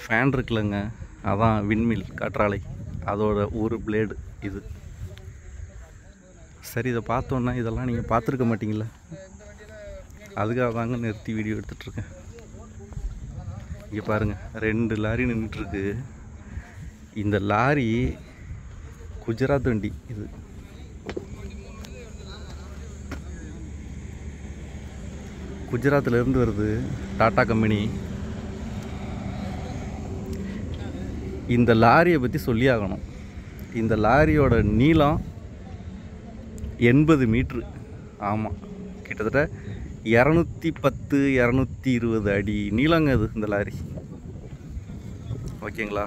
Fan இருக்குல்லங்க, அதான் விண்மில் காற்றாலை, அதோட ஒரு பிளேடு இது. சரி, இதை பார்த்தோன்னா இதெல்லாம் நீங்கள் பார்த்துருக்க மாட்டீங்களா, அதுக்காக தாங்க நிறுத்தி வீடியோ எடுத்துகிட்ருக்கேன். இங்கே பாருங்கள், 2 லாரி நின்றுட்டுருக்கு. இந்த லாரி குஜராத் வண்டி. இது குஜராத்திலேருந்து வருது, டாடா கம்பெனி. இந்த லாரியை பற்றி சொல்லி ஆகணும். இந்த லாரியோட நீளம் 80 மீட்ரு. ஆமாம், கிட்டத்தட்ட 210 220 அடி நீளங்க அது இந்த லாரி. ஓகேங்களா?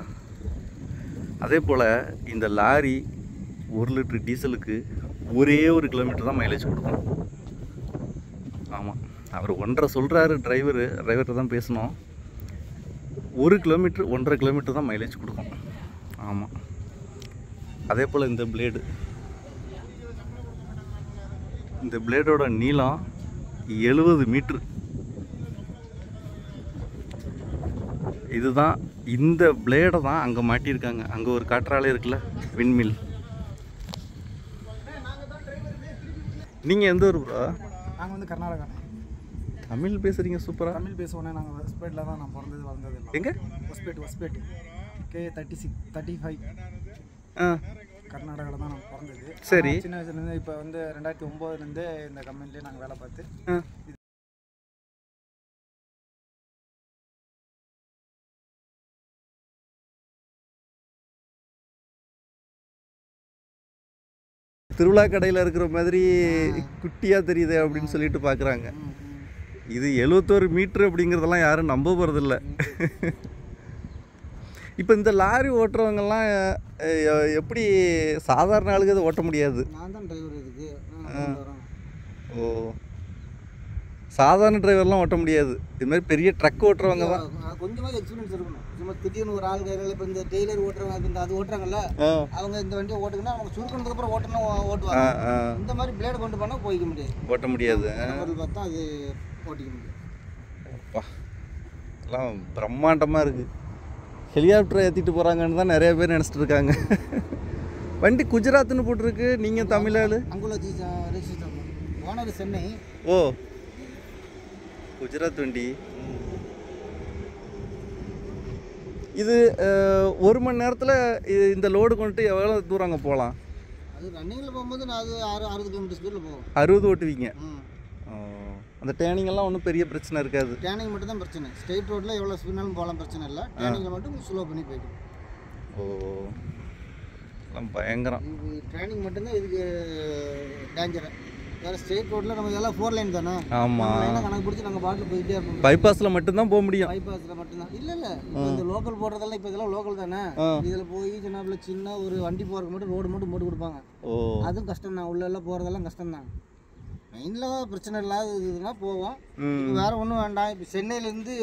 அதே போல் இந்த லாரி 1 லிட்டர் டீசலுக்கு ஒரே 1 கிலோமீட்டர் தான் மைலேஜ் கொடுக்கும். ஆமாம், அவர் 1.5 சொல்கிறாரு. டிரைவர்கிட்ட தான் பேசணும். 1 கிலோமீட்டர் 1.5 கிலோமீட்டர் தான் மைலேஜ் கொடுக்கும். ஆமாம். அதே போல் இந்த பிளேடோட நீளம் 70 மீட்ரு. இதுதான், இந்த பிளேடை தான் அங்கே மாட்டியிருக்காங்க. அங்கே ஒரு காற்றாலை இருக்குல்ல, விண்மில். நீங்கள் எந்த ஊர் ப்ரோ? நாங்கள் வந்து கர்நாடகா. தமிழ் பேசுகிறீங்க, சூப்பராக. தமிழ் பேசுவோன்னே. நாங்கள் ஹொஸ்பேட்டில் தான் நான் பிறந்தது வளர்ந்தது. எங்கே? ஹொஸ்பேட் K3635. கர்நாடகாவில் தான் நான் பிறந்தது. சரி. சின்ன வயசுலேருந்து இப்போ வந்து 2009லேருந்தே இந்த கம்பெனிலே நாங்கள் வேலை பார்த்து திருவிழா கடையில் இருக்கிற மாதிரி குட்டியாக தெரியுது அப்படின்னு சொல்லிட்டு பார்க்குறாங்க. இது 71 மீட்ரு அப்படிங்கிறதெல்லாம் யாரும் நம்ப போகிறதில்ல. இப்போ இந்த லாரி ஓட்டுறவங்கெல்லாம் எப்படி சாதாரண ஆளுக்கு அதை ஓட்ட முடியாது? நான் தான் டிரைவர் இதுக்கு. ஓ, சாதாரண டிரைவர்லாம் ஓட்ட முடியாது. இது மாதிரி பெரிய ட்ரக் ஓட்டுறவங்க தான். கொஞ்சமாக எக்ஸ்பீரியன்ஸ் இருக்கணும். சும்மா திடீர்னு ஒரு ஆள் கையில் இப்போ இந்த டெய்லர் ஓட்டுறவங்க, இந்த அது ஓட்டுறாங்கல்ல, அவங்க இந்த வண்டியை ஓட்டுக்குன்னா அவங்க சுருக்கினதுக்கு அப்புறம் ஓட்டுவாங்க. இந்த மாதிரி பிளேடு கொண்டு போனால் போய்க்க முடியாது, ஓட்ட முடியாது. பார்த்தா அது ஓட்டிக்க முடியாது. அப்பா, எல்லாம் பிரம்மாண்டமாக இருக்குது. ஹெலிகாப்டரை ஏற்றிட்டு போகிறாங்கன்னு தான் நிறைய பேர் நினச்சிட்டு இருக்காங்க. வண்டி குஜராத்னு போட்டிருக்கு. நீங்கள் தமிழ்நாடு? அங்குள்ள ஓனர் சென்னை. ஓ, குஜராத் வண்டி. இது 1 மணி நேரத்தில் இந்த லோடு கொண்டுட்டு எவ்வளோ தூரம் அங்கே போகலாம்? அது ரன்னிங்கில் போகும்போது நான் அது 60 கிலோமீட்டர் ஸ்பீடில் போகும். 60 ஓட்டுவீங்க? அந்த டேனிங்கெல்லாம் ஒன்றும் பெரிய பிரச்சனை இருக்காது. டேனிங் மட்டும் தான் பிரச்சனை. ஸ்ட்ரெயிட் ரோட்டில் எவ்வளோ ஸ்பீட்னாலும் போகலாம், பிரச்சனை இல்லை. டேனிங்கில் மட்டும் ஸ்லோ பண்ணி போய்டும். ஓ, எல்லாம் பயங்கரம். ட்ரைனிங் மட்டும்தான் இதுக்கு டேஞ்சரு. வேறு ஸ்ட்ரெயிட் ரோட்டில் நம்ம இதெல்லாம் 4 லைன் தானே. ஆமாம், கணக்கு பிடிச்சி நாங்கள் பாட்டில் போயிட்டே இருப்போம். பைபாஸில் மட்டும்தான் போக முடியும். பைபாஸில் மட்டும்தான். இல்லை இப்போ இந்த லோக்கல் போடுறதெல்லாம் இப்போ இதெல்லாம் லோக்கல் தானே. இதில் போய் சின்ன ஒரு வண்டி போகிறதுக்கு மட்டும் ரோடு மட்டும் போட்டு கொடுப்பாங்க. அதுவும் கஷ்டம் தான். உள்ளெல்லாம் போகிறதெல்லாம் கஷ்டம் தான். மெயினில் பிரச்சனை இல்லாத இதுனா போவோம். வேறு ஒன்றும் வேண்டாம். இப்போ சென்னையிலேருந்து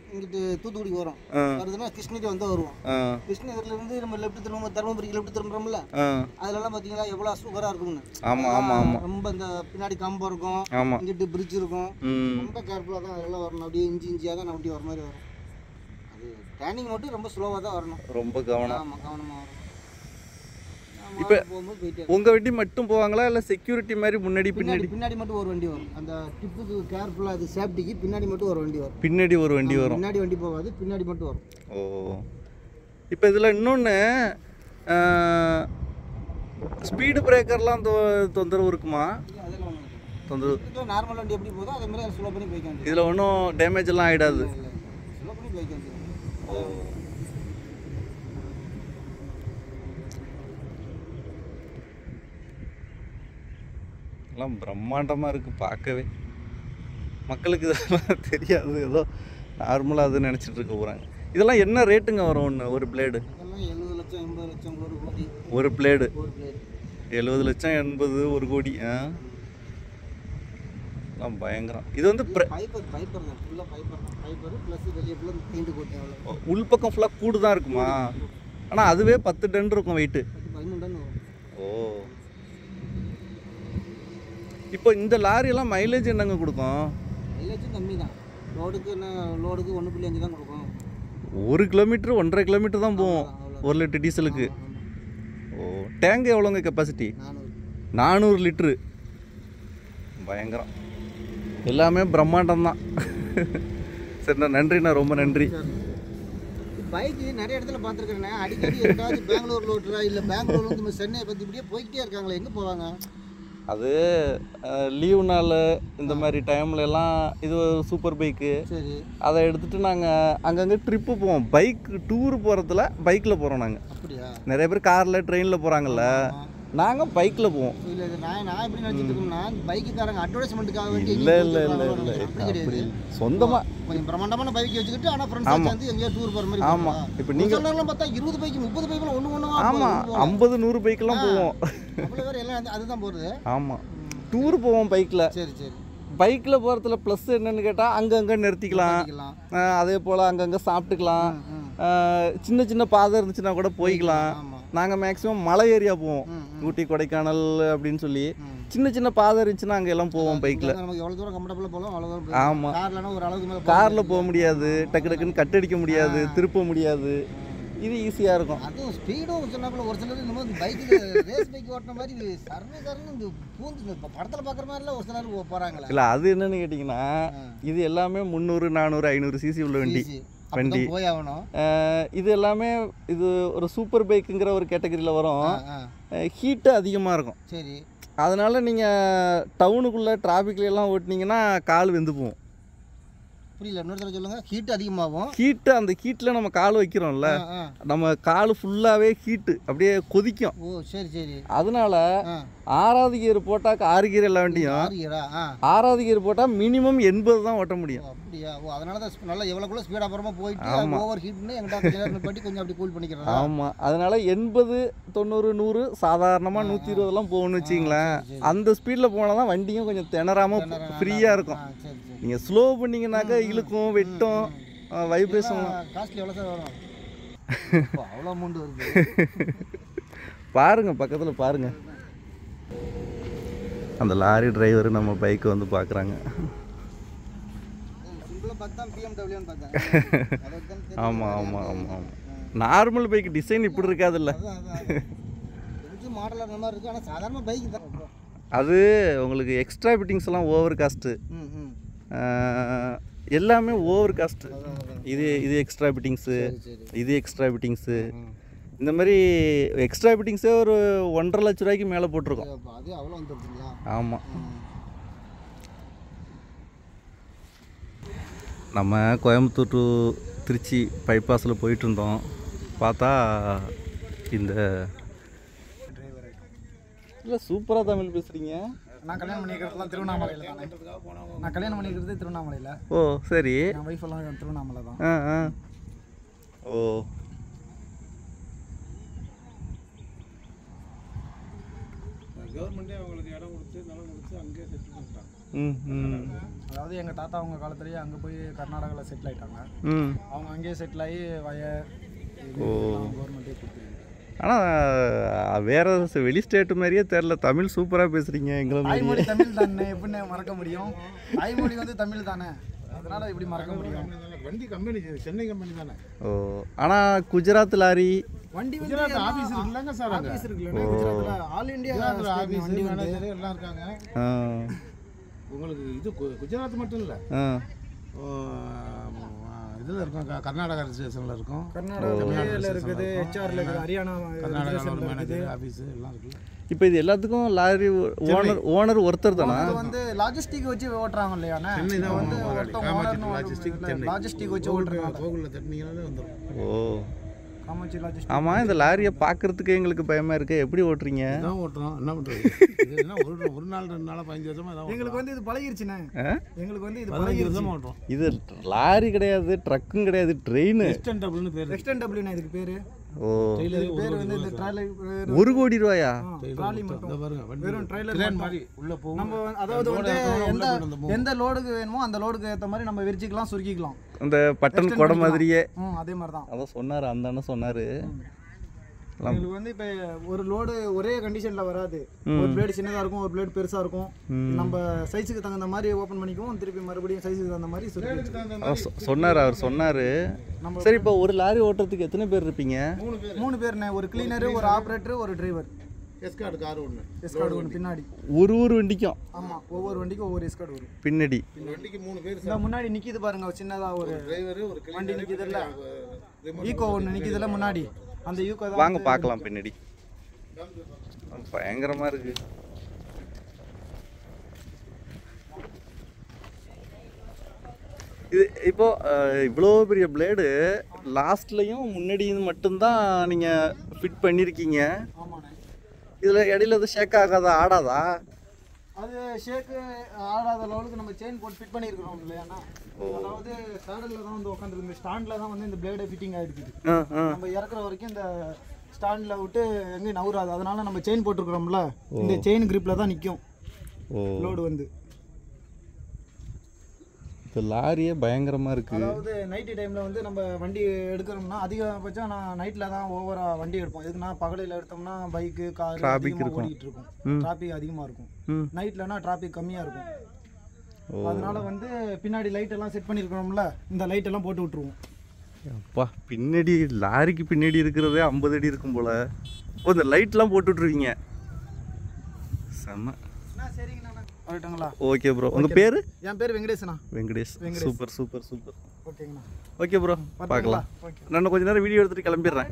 இங்கிட்டு தூத்துக்குடிக்கு வரும். வருதுன்னா கிருஷ்ணகிரி வந்து வருவோம். கிருஷ்ணகிரிலேருந்து நம்ம லெஃப்ட் திரும்ப தருமபுரிக்கு லெஃப்ட் திரும்புறோம்ல, அதெல்லாம் பார்த்தீங்களா எவ்வளோ சூப்பராக இருக்கும்னு. ஆமாம், ரொம்ப இந்த பின்னாடி கம்பம் இருக்கும், இங்கிட்டு பிரிட்ஜ் இருக்கும். ரொம்ப கேர்ஃபுல்லாக தான் அதெல்லாம் வரணும். அப்படியே இஞ்சியாக தான் அப்படி வர மாதிரி வரும். அது டேர்னிங் மட்டும் ரொம்ப ஸ்லோவாக தான் வரணும். ரொம்ப கவனம். ஆமாம், கவனமாக வரணும். இப்போ உங்கள் வண்டி மட்டும் போவாங்களா, இல்லை செக்யூரிட்டி மாதிரி முன்னாடி பின்னாடி மட்டும் ஒரு வண்டி வரும். அந்த டிப்புக்கு கேர்ஃபுல்லாக, அது சேஃப்டிக்கு பின்னாடி மட்டும் ஒரு வண்டி வரும். பின்னாடி ஒரு வண்டி வரும். முன்னாடி வண்டி போகாது, பின்னாடி மட்டும் வரும். ஓ, இப்போ இதில் இன்னொன்று, ஸ்பீடு பிரேக்கர்லாம் தொந்தரவு இருக்குமா? அதெல்லாம் தொந்தரவு. நார்மல் வண்டி எப்படி போதோ அதே மாதிரி ஸ்லோ பண்ணி போய்க்க வேண்டியது. இதில் ஒன்றும் டேமேஜ் எல்லாம் ஆகிடாது. ஸ்லோ பண்ணி போய்க்க வேண்டியது. எல்லாம் பிரம்மாண்டமாக இருக்குது பார்க்கவே. மக்களுக்கு இதெல்லாம் தெரியாது, ஏதோ நார்மலாக அது நினச்சிட்டு இருக்க போகிறாங்க. இதெல்லாம் என்ன ரேட்டுங்க வரும் ஒரு பிளேடு? இதெல்லாம் 70 லட்சம் 80 லட்சம் ஒரு கோடி. ஒரு பிளேடு 70 லட்சம் 80 1 கோடி. எல்லாம் பயங்கரம். இது வந்து பைப்பர் தான், ஃபுல்லாக பைப்பர் ப்ளஸ் வெளியே ஃபுல்லாக பெயிண்ட் கோட்டி. அவ்வளோ உள்பக்கம் ஃபுல்லாக கூடு தான் இருக்குமா? ஆனால் அதுவே 10 டன் இருக்கும் வெயிட்டு. 13 டன் வரும். ஓ, இப்போ இந்த லாரியெல்லாம் மைலேஜ் என்னங்க கொடுக்கும்? மைலேஜும் கம்மி தான். லோடுக்கு 1.5 தான் கொடுக்கும். 1 கிலோமீட்டர் 1.5 கிலோமீட்டர் தான் போவோம் 1 லிட்டர் டீசலுக்கு. ஓ, டேங்க் எவ்வளோங்க கெப்பாசிட்டி? 400 லிட்ரு. பயங்கரம், எல்லாமே பிரம்மாண்டம் தான். சரிண்ணா, நன்றிண்ணா, ரொம்ப நன்றி. பைக்கு நிறைய இடத்துல பார்த்துருக்கேண்ணே, அடிக்கடி எங்காவது பெங்களூர் ஓட்டுறா இல்லை பெங்களூர்லேருந்து சென்னை பற்றி இப்படியே போய்கிட்டே இருக்காங்களே, எங்கே போவாங்க? அது லீவு நாள் இந்த மாதிரி டைம்ல எல்லாம் இது சூப்பர் பைக்கு, சரி, அதை எடுத்துகிட்டு நாங்கள் அங்கங்கே ட்ரிப்பு போவோம். பைக் டூர் போகிறதுல பைக்கில் போகிறோம் நாங்கள். அப்படியா? நிறைய பேர் காரில் ட்ரெயினில் போகிறாங்கல்ல, நாங்கள் பைக்கில் போவோம். இல்லை நான் எப்படி நினச்சிட்டு இருக்கோம்னா பைக்குக்காரங்க அட்வர்டைஸ்மெண்ட்டுக்காக வேண்டி இல்லை இல்லை இல்லை இல்லை அப்படி சொந்தமாக கொஞ்சம் பிரம்மாண்டமான பைக் வச்சுக்கிட்டு ஆனால் ஃப்ரெண்ட்ஸ் வந்து எங்கேயோ டூர் போகிற மாதிரி. ஆமாம், இப்போ நீங்கள் பார்த்தா 20 பைக்கு 30 பைக்கில் ஒன்று ஆமாம் 50-100 பைக்கெல்லாம் போவோம். அவ்வளோ பேர் எல்லாம் அதுதான் போகிறது. ஆமாம், டூர் போவோம் பைக்கில். சரி சரி. பைக்கில் போகிறதுல ப்ளஸ் என்னென்னு கேட்டால் அங்கங்கே நிறுத்திக்கலாம், அதே போல் அங்கங்கே சாப்பிட்டுக்கலாம், சின்ன சின்ன பாதை இருந்துச்சுன்னா கூட போய்க்கலாம். நாங்கள் மேக்ஸிமம் மலை ஏரியா போவோம், ஊட்டி கொடைக்கானல் அப்படின்னு சொல்லி சின்ன சின்ன பாதை இருந்துச்சுன்னா அங்கே எல்லாம் போவோம் பைக்கில். நமக்கு எவ்வளோ தூரம் கம்ஃபர்டபுளாக போகலாம் அவ்வளோ தூரம். ஆமாம், கார்லனா ஒரு அளவுக்கு மேலே காரில் போக முடியாது, டக்கு டக்குன்னு கட்டடிக்க முடியாது, திருப்ப முடியாது. இது ஈஸியாக இருக்கும். அதுவும் ஸ்பீடும் சொன்னாப்புல ஒரு சிலர் இன்னும் பைக்கு ரேஸ் பைக் ஓட்டின மாதிரி சர்வீஸ் இந்த பூந்து இப்போ படத்தில் பார்க்குற மாதிரிலாம் ஒரு சிலர் போகிறாங்களே. இல்லை, அது என்னன்னு கேட்டிங்கன்னா இது எல்லாமே 300, 400, 500 சிசி உள்ள வண்டி. போய் ஆகணும். இது எல்லாமே இது ஒரு சூப்பர் பைக்குங்கிற ஒரு கேட்டகரியில் வரும். ஹீட்டு அதிகமாக இருக்கும். சரி, அதனால் நீங்கள் டவுனுக்குள்ளே டிராஃபிக்லாம் ஓட்டினீங்கன்னா கால் வெந்து போகும். புரியல, இன்னொரு தடவை சொல்லுங்க. ஹீட் அதிகமாகும். ஹீட்டு, அந்த ஹீட்டில் நம்ம கால் வைக்கிறோம்ல, நம்ம கால் ஃபுல்லாகவே ஹீட்டு அப்படியே கொதிக்கும். ஓ சரி சரி. அதனால 6வது கியர் போட்டால் 6 கியர் எல்லா வண்டியும் 6வது கியர் போட்டால் மினிமம் 80 தான் ஓட்ட முடியும். அப்படியா? ஓ, அதனால தான் நல்லா எவ்வளோக்குள்ள ஸ்பீடாக அப்புறமா போயிட்டு ஓவர் ஹீட்னு எங்கிட்ட பட்டி கொஞ்சம் அப்படி கூல் பண்ணிக்கிறோம். ஆமாம், அதனால 80, 90, 100 சாதாரணமாக 120 போகணும்னு வச்சிங்களேன். அந்த ஸ்பீடில் போனால் தான் வண்டியும் கொஞ்சம் திணறாமல் ஃப்ரீயாக இருக்கும். நீங்கள் ஸ்லோ பண்ணிங்கனாக்கா இழுக்கும், வெட்டும், வைப்ரேஷன். காஸ்ட்லி எவ்வளோ சார் வரும்? அவ்வளோ அமௌண்ட் வருது. பாருங்கள், பக்கத்தில் பாருங்கள், அந்த லாரி டிரைவர் நம்ம பைக்கை வந்து பார்க்குறாங்க. ஆமாம் ஆமாம் ஆமாம் ஆமாம். நார்மல் பைக் டிசைன் இப்படி இருக்காதுல்ல, மாடல் அந்த மாதிரி இருக்குது. ஆனால் சாதாரண பைக் தான். அது உங்களுக்கு எக்ஸ்ட்ரா ஃபிட்டிங்ஸ் எல்லாம் ஓவர் காஸ்ட்டு, எல்லாமே ஓவர் காஸ்ட்டு. இது எக்ஸ்ட்ரா ஃபிட்டிங்ஸு, இது எக்ஸ்ட்ரா ஃபிட்டிங்ஸு, இந்த மாதிரி எக்ஸ்ட்ரா ஃபிட்டிங்ஸே ஒரு 1.5 லட்ச ரூபாய்க்கு மேலே போட்டிருக்கோம். ஆமாம், நம்ம கோயம்புத்தூர் டு திருச்சி பைபாஸில் போயிட்டு இருந்தோம். பார்த்தா இந்த இல்லை சூப்பராக தமிழ் பேசுகிறீங்க. நான் கல்யாணம் பண்ணிக்கிறதுலாம் திருவண்ணாமலையில் தானே. நான் கல்யாணம் பண்ணிக்கிறது திருவண்ணாமலையில். ஓ சரி. என் ஒய்ஃப் எல்லாம் திருவண்ணாமலை தான். ஓ கவர்மெண்ட்டே அவங்களுக்கு இடம் கொடுத்து நிலம் கொடுத்து அங்கேயே செட்டில் பண்ணிட்டாங்க. அதாவது எங்கள் தாத்தா அவங்க காலத்துலேயே அங்கே போய் கர்நாடகாவில் செட்டில் ஆகிட்டாங்க. அவங்க அங்கேயே செட்டில் ஆகி கவர்மெண்ட்டே கொடுத்துருக்காங்க. ஆனால் வேறு வெளி ஸ்டேட்டு மாதிரியே தெரில, தமிழ் சூப்பராக பேசுகிறீங்க. எங்களை தாய்மொழி தமிழ் தானே, எப்படின்னு மறக்க முடியும்? தாய்மொழி வந்து தமிழ் தானே, அதனால் எப்படி மறக்க முடியும்? வண்டி கம்பெனி சென்னை கம்பெனி தானே. ஓ, ஆனால் குஜராத் லாரி வண்டி குஜராத் ஆஃபீஸ் இருக்குல்லங்க சார், ஆஃபீஸ் இருக்குல்ல குஜராத்தில். ஆல் இண்டியா ஆஃபீஸ் மேனேஜர் எல்லாம் இருக்காங்க. உங்களுக்கு இது குஜராத் மட்டும் இல்லை, இதில் இருக்கும், கர்நாடகா ஸ்டேஷனில் இருக்கும், கர்நாடகாவில் இருக்குது, ஹெச்ஆரில் இருக்குது, ஹரியானா கர்நாடகாவில் மேனேஜர் ஆஃபீஸு எல்லாம் இருக்குது. இப்போ இது எல்லாத்துக்கும் லாரி ஓனர் ஒருத்தர் தானே? வந்து லாஜிஸ்டிக் வச்சு ஓட்டுறாங்க இல்லையாண்ணே. வந்து லாஜிஸ்டிக் வச்சு ஓட்டுறாங்க. கோகுலில் தட்டினீங்கன்னாலே வந்துடும். ஓ ஆமாம், இந்த லாரியை பார்க்குறதுக்கு எங்களுக்கு பயமாக இருக்குது. எப்படி ஓட்டுறீங்க? தான் ஓட்டுறோம், என்ன பண்ணுறது? ஒரு நாள் 2 நாளாக 15 வருஷமாக எங்களுக்கு வந்து இது பழகிருச்சுண்ணே. எங்களுக்கு வந்து இது 15 வருஷமாக ஓட்டுறோம். இது லாரி கிடையாது, ட்ரக்கும் கிடையாது, ட்ரெயின். எக்ஸ்டெண்டபிள்னு பேர். எக்ஸ்டெண்டபிள்னா இதுக்கு பேர். ஓ, பேர் வந்து இந்த ட்ராலி 1 கோடி ரூபாயா? ட்ராலி மட்டும் வெறும் ட்ரைலர் மாதிரி உள்ள போகும். நம்ம அதாவது வந்து எந்த லோடுக்கு வேணுமோ அந்த லோடுக்கு ஏற்ற மாதிரி நம்ம விரிச்சிக்கலாம், சுருக்கிக்கலாம். அந்த பட்டன் கொடை மாதிரியே. அதே மாதிரி தான். அதான் சொன்னார், அந்த அண்ணன் சொன்னார். எங்களுக்கு வந்து இப்போ ஒரு லோடு ஒரே கண்டிஷனில் வராது. ஒரு பிளேடு சின்னதாக இருக்கும், ஒரு பிளேடு பெருசாக இருக்கும். நம்ம சைஸுக்கு தகுந்த மாதிரி ஓப்பன் பண்ணிக்குவோம், திருப்பி மறுபடியும் சைஸுக்கு தகுந்த மாதிரி சொன்னார். அவர் சொன்னார். சரி, இப்போ ஒரு லாரி ஓட்டுறதுக்கு எத்தனை பேர் இருப்பீங்க? 3 பேர்ண்ணே. ஒரு கிளீனரு, ஒரு ஆப்ரேட்டர், ஒரு டிரைவர். எஸ்கார்டு கார் ஒன்று பின்னாடி. ஒரு வண்டிக்கும்? ஆமாம், ஒவ்வொரு வண்டிக்கும் ஒவ்வொரு எஸ்கார்டு வரும் பின்னாடி. வண்டிக்கு 3 பேர். இந்த முன்னாடி நிற்கிது பாருங்க, சின்னதாக ஒரு டிரைவர், ஒரு வண்டி நிற்கிதுல்ல, ஈகோ ஒன்று நிற்கிதுல்ல முன்னாடி, அந்த ஈகோ தான். வாங்க பார்க்கலாம் பின்னாடி. பயங்கரமாக இருக்கு. இது இப்போ இவ்வளோ பெரிய பிளேடு லாஸ்ட்லையும் முன்னாடியும் மட்டும்தான் நீங்கள் ஃபிட் பண்ணியிருக்கீங்க. ஆமாண்ணே. இதில் இடையில அது ஷேக் ஆகாதா, ஆடாதா? அது ஷேக்கு ஆடாத லெவலுக்கு நம்ம செயின் போட்டு ஃபிட் பண்ணியிருக்கிறோம் இல்லையாண்ணா. அதாவது சேடலில் தான் வந்து உட்காந்துருக்கு, இந்த ஸ்டாண்டில் தான் வந்து இந்த பிளேடு ஃபிட்டிங் ஆகிருக்குது. நம்ம இறக்குற வரைக்கும் இந்த ஸ்டாண்டில் விட்டு எங்கேயும் நவுறாது. அதனால நம்ம செயின் போட்டிருக்கிறோம்ல, இந்த செயின் கிரிப்பில் தான் நிற்கும் லோடு வந்து. இப்போ லாரியே பயங்கரமாக இருக்குது. அதாவது நைட்டு டைமில் வந்து நம்ம வண்டி எடுக்கிறோம்னா அதிகபட்சம் நான் நைட்டில் தான் ஓவராக வண்டி எடுப்போம். எதுக்குன்னா பகலில் எடுத்தோம்னா பைக்கு, கார் அதிகமாக ஓடிட்டு இருக்கும், டிராஃபிக் அதிகமாக இருக்கும். நைட்லனா டிராஃபிக் கம்மியாக இருக்கும். அதனால வந்து பின்னாடி லைட்டெல்லாம் செட் பண்ணியிருக்கிறோம்ல, இந்த லைட்டெல்லாம் போட்டு விட்ருவோம். அப்பா, பின்னாடி லாரிக்கு பின்னாடி இருக்கிறதே 50 அடி இருக்கும் போல். இந்த லைட்லாம் போட்டு விட்ருவீங்க. செம்ம. சரிங்கண்ணா, வரட்டுங்களா? Okay bro. உங்கள் பேர்? என் பேர் வெங்கடேஷ்ண்ணா. வெங்கடேஷ். Super super super. ஓகேங்கண்ணா. ஓகே ப்ரோ, பார்க்கலாம். நான் கொஞ்ச நேரம் வீடியோ எடுத்துகிட்டு கிளம்பிடுறேன்.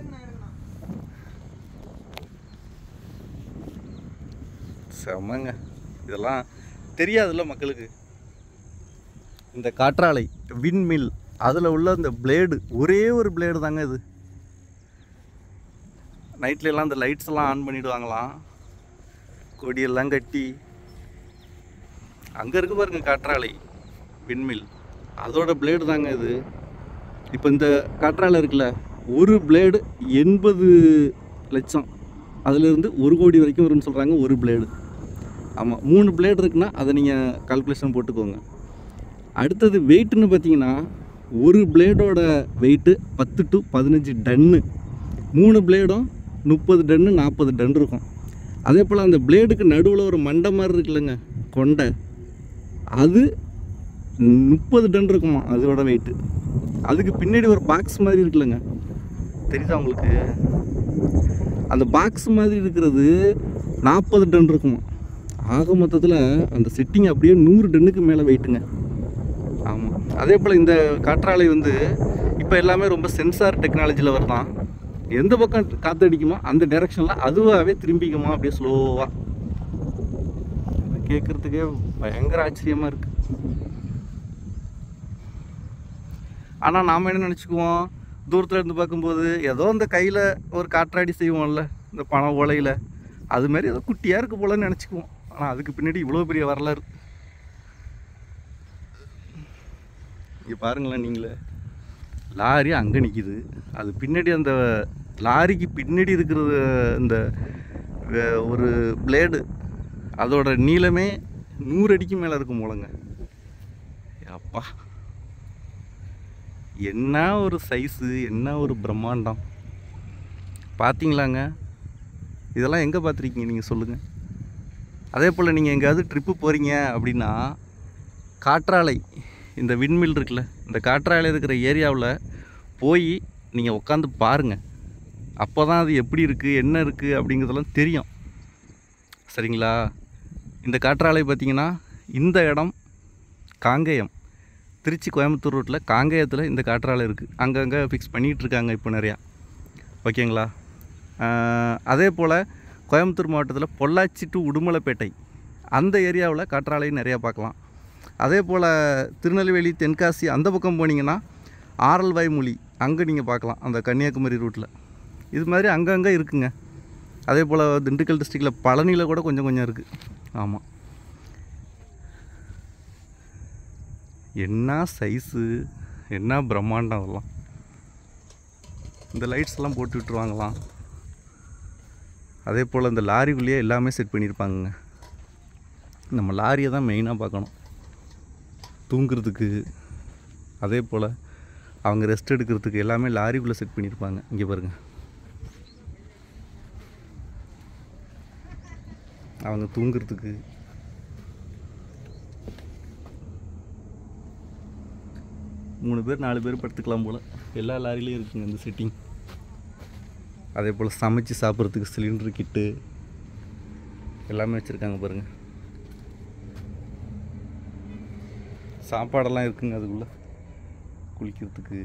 செம்மங்க. இதெல்லாம் தெரியாதுல்ல மக்களுக்கு. இந்த காற்றாலை விண்மில், அதில் உள்ள இந்த பிளேடு, ஒரே ஒரு பிளேடு தாங்க இது. நைட்லலாம் இந்த லைட்ஸ் எல்லாம் ஆன் பண்ணிவிடுவாங்களாம், கொடியெல்லாம் கட்டி. அங்கே இருக்கு பாருங்க காற்றாலை விண்மில், அதோட பிளேடு தாங்க இது. இப்போ இந்த காற்றாலை இருக்குல்ல, ஒரு பிளேடு 80 லட்சம், அதிலிருந்து 1 கோடி வரைக்கும் வரும்னு சொல்கிறாங்க ஒரு பிளேடு. ஆமாம், 3 பிளேடு இருக்குன்னா அதை நீங்கள் கால்குலேஷன் போட்டுக்கோங்க. அடுத்தது வெயிட்டுன்னு பார்த்தீங்கன்னா, ஒரு பிளேடோட வெயிட்டு 10 to 15 டன்னு. 3 பிளேடும் 30 டன்னு 40 டன் இருக்கும். அதே போல் அந்த பிளேடுக்கு நடுவில் ஒரு மண்டை மாதிரி இருக்குல்லங்க, கொண்டை, அது 30 டன் இருக்குமா அதோட வெயிட்டு. அதுக்கு பின்னாடி ஒரு பாக்ஸ் மாதிரி இருக்குல்லங்க, தெரியுதா உங்களுக்கு? அந்த பாக்ஸ் மாதிரி இருக்கிறது 40 டன் இருக்குமா. ஆக மொத்தத்தில் அந்த செட்டிங் அப்படியே 100 டன்னுக்கு மேலே வெயிட்டுங்க. ஆமாம். அதே போல் இந்த காற்றாலை வந்து இப்போ எல்லாமே ரொம்ப சென்சார் டெக்னாலஜியில் வரலாம். எந்த பக்கம் காற்றடிக்குமோ அந்த டைரெக்ஷனில் அதுவாகவே திரும்பிக்குமா, அப்படியே ஸ்லோவாக. கேட்குறதுக்கே பயங்கர ஆச்சரியமாக இருக்குது. ஆனால் நாம் என்ன நினச்சிக்குவோம், தூரத்தில் இருந்து பார்க்கும்போது ஏதோ இந்த கையில் ஒரு காற்றாடி செய்வோம்ல, இந்த பனை ஓலையில், அதுமாரி ஏதோ குட்டியாக இருக்குது போலன்னு நினச்சிக்குவோம். ஆனால் அதுக்கு பின்னாடி இவ்வளோ பெரிய வரலாறு. இங்கே பாருங்களேன் நீங்களே, லாரி அங்கே நிற்கிது, அது பின்னாடி அந்த லாரிக்கு பின்னாடி இருக்கிறது இந்த ஒரு பிளேடு, அதோட நீளமே 100 அடிக்கு மேலே இருக்கும் போலங்க. அப்பா, என்ன ஒரு சைஸு, என்ன ஒரு பிரம்மாண்டம் பார்த்தீங்களாங்க. இதெல்லாம் எங்கே பார்த்துருக்கீங்க நீங்கள் சொல்லுங்கள். அதே போல் நீங்கள் எங்கேயாவது ட்ரிப்பு போகிறீங்க அப்படின்னா, காற்றாலை, இந்த விண்மில் இருக்குல்ல, இந்த காற்றாலை இருக்கிற ஏரியாவில் போய் நீங்கள் உட்காந்து பாருங்கள். அப்போ தான் அது எப்படி இருக்குது, என்ன இருக்குது அப்படிங்கிறதெல்லாம் தெரியும். சரிங்களா? இந்த காற்றாலை பார்த்திங்கன்னா, இந்த இடம் காங்கேயம், திருச்சி கோயம்புத்தூர் ரோட்டில் காங்கேயத்தில் இந்த காற்றாலை இருக்குது. அங்கங்கே ஃபிக்ஸ் பண்ணிகிட்ருக்காங்க இப்போ நிறையா. ஓகேங்களா? அதே போல் கோயம்புத்தூர் மாவட்டத்தில் பொள்ளாச்சி டு உடுமலைப்பேட்டை அந்த ஏரியாவில் காற்றாலை நிறையா பார்க்கலாம். அதே போல் திருநெல்வேலி, தென்காசி அந்த பக்கம் போனீங்கன்னா ஆரல்வாய்மொழி அங்கே நீங்கள் பார்க்கலாம், அந்த கன்னியாகுமரி ரூட்டில். இது மாதிரி அங்கங்கே இருக்குங்க. அதே போல் திண்டுக்கல் டிஸ்ட்ரிக்டில் பழனியில் கூட கொஞ்சம் கொஞ்சம் இருக்குது. ஆமாம். என்ன சைஸு, என்ன பிரம்மாண்டம் அதெல்லாம். இந்த லைட்ஸ்லாம் போட்டு விட்டுருவாங்களாம். அதே போல் இந்த லாரிக்குள்ளேயே எல்லாமே செட் பண்ணியிருப்பாங்கங்க. நம்ம லாரியை தான் மெயினாக பார்க்கணும், தூங்குறதுக்கு. அதே போல் அவங்க ரெஸ்ட் எடுக்கிறதுக்கு எல்லாமே லாரிக்குள்ளே செட் பண்ணியிருப்பாங்க. இங்கே பாருங்கள், அவங்க தூங்குறதுக்கு. மூணு பேர் 4 பேர் படுத்துக்கலாம் போல். எல்லா லாரிலையும் இருக்குங்க இந்த செட்டிங். அதே போல் சமைச்சு சாப்பிட்றதுக்கு சிலிண்டரு கிட்டு எல்லாமே வச்சுருக்காங்க பாருங்கள். சாப்பாடெல்லாம் இருக்குங்க அதுக்குள்ளே குளிக்கிறதுக்கு.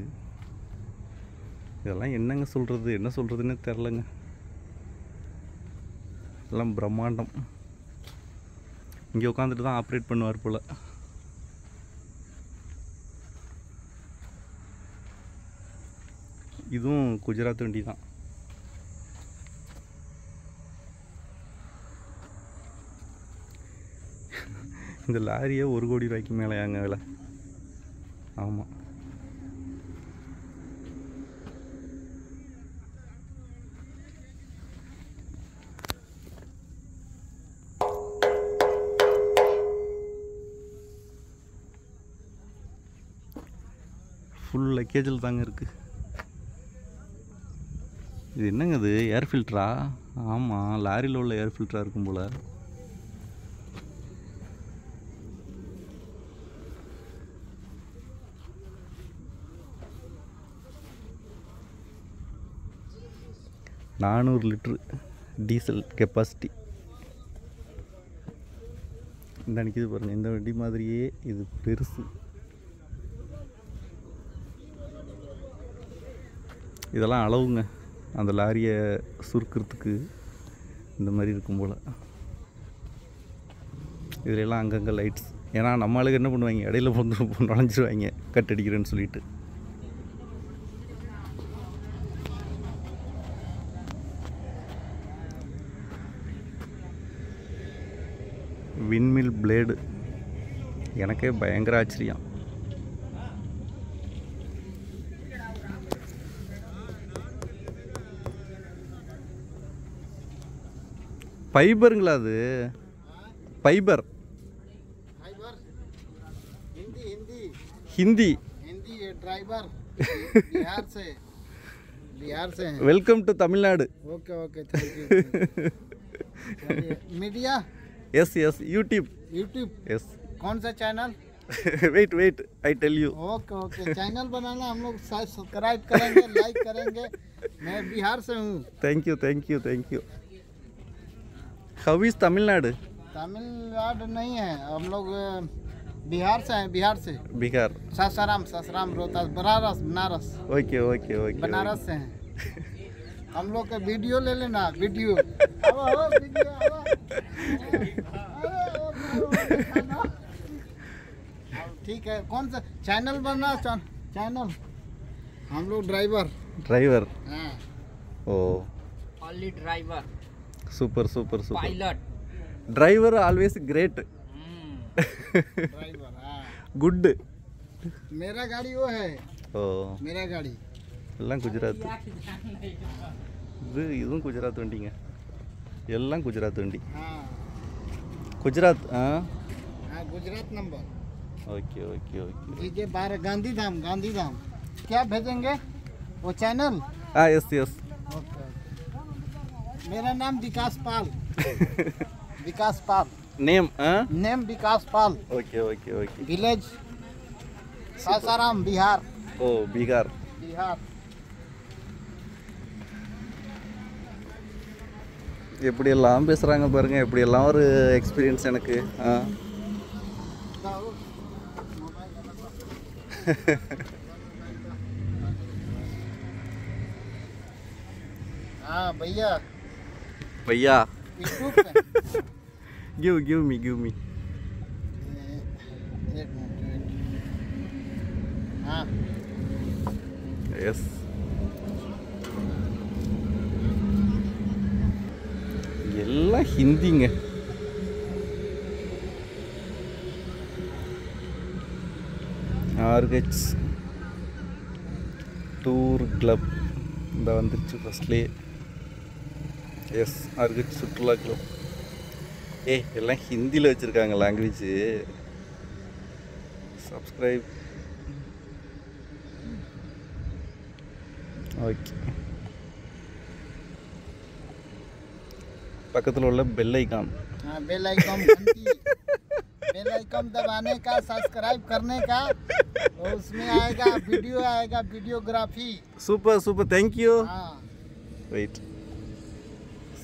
இதெல்லாம் என்னங்க சொல்கிறது, என்ன சொல்கிறதுன்னே தெரிலங்க. எல்லாம் பிரம்மாண்டம். இங்கே உட்காந்துட்டு தான் ஆப்ரேட் பண்ணுவார் போல். இதுவும் குஜராத் வண்டி தான். இந்த லாரியே 1 கோடி ரூபாய்க்கு மேலேயாங்க விலை. ஆமாம். ஃபுல் லக்கேஜில் தாங்க இருக்குது. இது என்னங்க இது, ஏர் ஃபில்டரா? ஆமாம், லாரியில் உள்ள ஏர் ஃபில்டராக இருக்கும் போல். $400 லிட்ரு டீசல் கெப்பாசிட்டி. இந்த நிற்கிது பாருங்கள், இந்த வண்டி மாதிரியே இது பெருசு. இதெல்லாம் அளவுங்க, அந்த லாரியை சுருக்கிறதுக்கு இந்த மாதிரி இருக்கும் போல். இதிலெல்லாம் அங்கங்கே லைட்ஸ். ஏன்னா நம்ம ஆளுக்கு என்ன பண்ணுவாங்க, இடையில நுழைஞ்சிருவாங்க கட் அடிக்கிறேன்னு சொல்லிட்டு. விண்மில் பிளேடு எனக்கே பயங்கர ஆச்சரியம். ஃபைபருங்களா அது? ஃபைबर हिंदी ड्राइवर बिहार से welcome to Tamil Nadu. Okay okay thank you. Media yes yes YouTube yes. कौन सा channel? Wait I tell you. Okay okay channel बनाना हम लोग सब्सक्राइब करेंगे, लाइक करेंगे. मैं बिहार से हूँ. Thank you. How is Tamil Nadu? Tamil Nadu नहीं है, हम लोग बिहार से हैं. बिहार सासाराम रोहतास बनारस. ओके बनारस से हैं. हम लोग का वीडियो ले लेना. वीडियो ठीक है. कौन सा चैनल बनना? चैनल हम लोग ड्राइवर. हाँ. Oh only driver. Super pilot. Driver always great. Driver good. मेरा गाड़ी वो है. ओ मेरा गाड़ी எல்லாம் குஜராத். இதுவும் குஜராத் வண்டிங்க. எல்லாம் குஜராத் வண்டி. Gujarat. Gujarat number. Okay DJ 12 Gandhidham. क्या भेजेंगे वो चैनल? Yes okay. मेरा नाम Vikas Pal. Name Vikas Pal. Okay village Sasaram Bihar. Oh Bihar. எப்படியெல்லாம் பேசுகிறாங்க பாருங்கள், எப்படியெல்லாம் ஒரு எக்ஸ்பீரியன்ஸ் எனக்கு. भैया give me yes. எல்லாம் ஹிந்திங்க. ஆர்ஹெச் டூர் கிளப் இந்த வந்துருச்சு ஃபஸ்ட்லேயே. எஸ், ஆர்ஹெச் சுற்றுலா கிளப். எல்லாம் ஹிந்தியில் வச்சுருக்காங்க லாங்குவேஜு. சப்ஸ்கிரைப். ஓகே. பக்கத்தில் உள்ள பெல் ஐகான். बेल आइकन घंटी बेल आइकन दबाने का, सब्सक्राइब करने का, और उसमें आएगा वीडियोग्राफी. Super super, thank you. हाँ வெயிட்,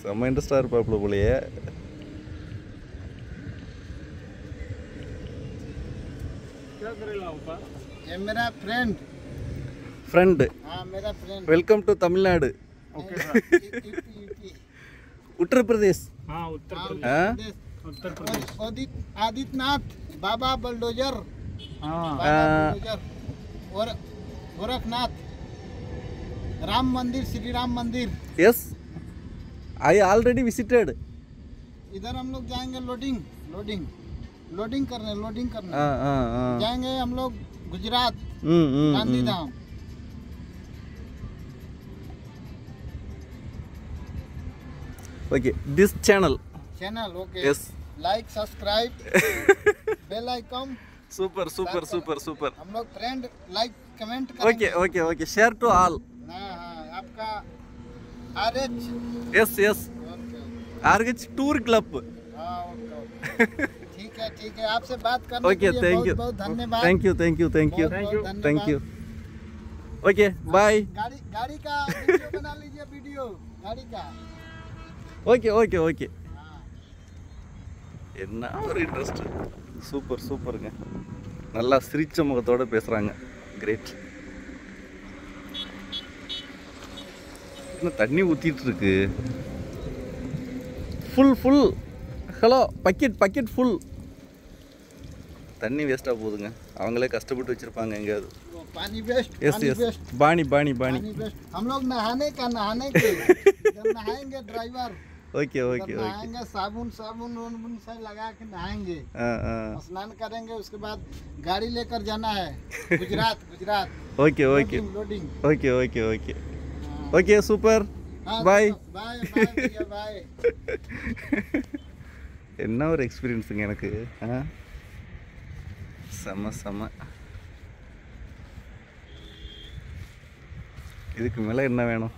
செம்ம இன்ட்ரெஸ்டாக இருப்பாப்புல போலையே. ये मेरा फ्रेंड. ஃப்ரெண்டு, हाँ मेरा friend. Welcome to Tamil Nadu. Uttar Pradesh. हाँ उत्तर प्रदेश. आदित्यनाथ बाबा बुलडोजर. हाँ और गोरखनाथ राम मंदिर, श्री राम मंदिर. Yes, I already visited. इधर हम लोग जाएंगे लोडिंग करने. जाएंगे हम लोग Gujarat, Gandhidham. Okay, this channel. Okay. Yes. Like, subscribe, bell icon. Super super super super. हम लोग friend, like comment okay okay okay, share to all. हाँ आपका RH. Yes yes, RH tour club. हाँ ओके. ठीक है आपसे बात करने ओके, के लिए थैंक यू. बहुत धन्यवाद. थैंक यू बहुत थैंक यू. धन्यवाद. Okay bye. गाड़ी का वीडियो बना लीजिए, गाड़ी का. Okay okay okay. என்ன ஒரு இன்ட்ரெஸ்ட். சூப்பர் சூப்பருங்க, நல்லா சிரிச்ச முகத்தோட பேசுகிறாங்க. கிரேட். இன்னும் தண்ணி ஊற்றிட்டு இருக்கு. Full hello, bucket full. தண்ணி வேஸ்ட்டாக போகுதுங்க. அவங்களே கஷ்டப்பட்டு வச்சுருப்பாங்க எங்கேயாவது. पानी वेस्ट. எஸ் எஸ், பாணி. पानी वेस्ट. हम लोग नहाने के जब नहाएंगे ड्राइवर. Okay okay okay. नहाएंगे, साबुन से लगा के नहाएंगे, स्नान करेंगे. उसके बाद गाड़ी लेकर जाना है Gujarat. Okay okay loading. Okay okay okay okay, super. Bye. Bye. என்ன ஒரு எக்ஸ்பீரியன்ஸுங்க எனக்கு. செம்ம. இதுக்கு மேலே என்ன வேணும்?